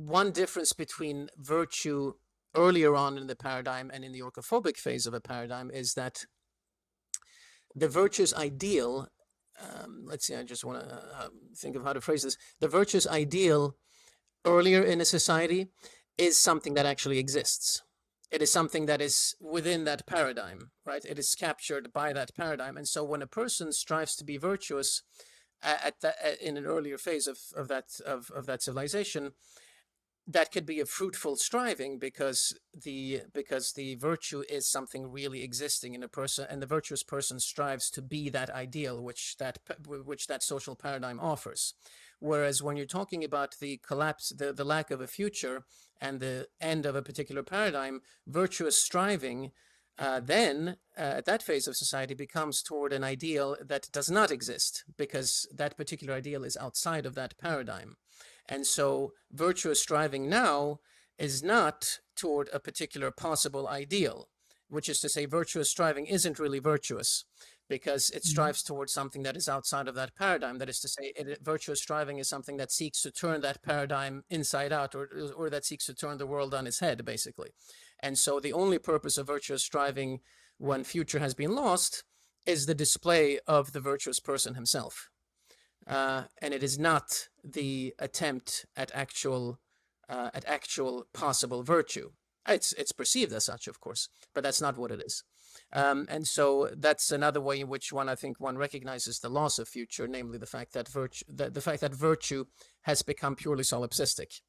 one difference between virtue earlier on in the paradigm and in the orchophobic phase of a paradigm is that the virtuous ideal, let's see, I just want to think of how to phrase this. The virtuous ideal earlier in a society is something that actually exists. It is something that is within that paradigm, right? It is captured by that paradigm. And so when a person strives to be virtuous in an earlier phase of that civilization, that could be a fruitful striving because the virtue is something really existing in a person, and the virtuous person strives to be that ideal which that social paradigm offers. Whereas when you're talking about the collapse, the lack of a future and the end of a particular paradigm, virtuous striving then at that phase of society becomes toward an ideal that does not exist because that particular ideal is outside of that paradigm. And so virtuous striving now is not toward a particular possible ideal, which is to say virtuous striving isn't really virtuous because it strives towards something that is outside of that paradigm. That is to say, virtuous striving is something that seeks to turn that paradigm inside out, or that seeks to turn the world on its head, basically. And so the only purpose of virtuous striving when future has been lost is the display of the virtuous person himself. And it is not the attempt at actual possible virtue. It's perceived as such, of course, but that's not what it is. And so that's another way in which I think one recognizes the loss of future, namely the fact that virtue has become purely solipsistic.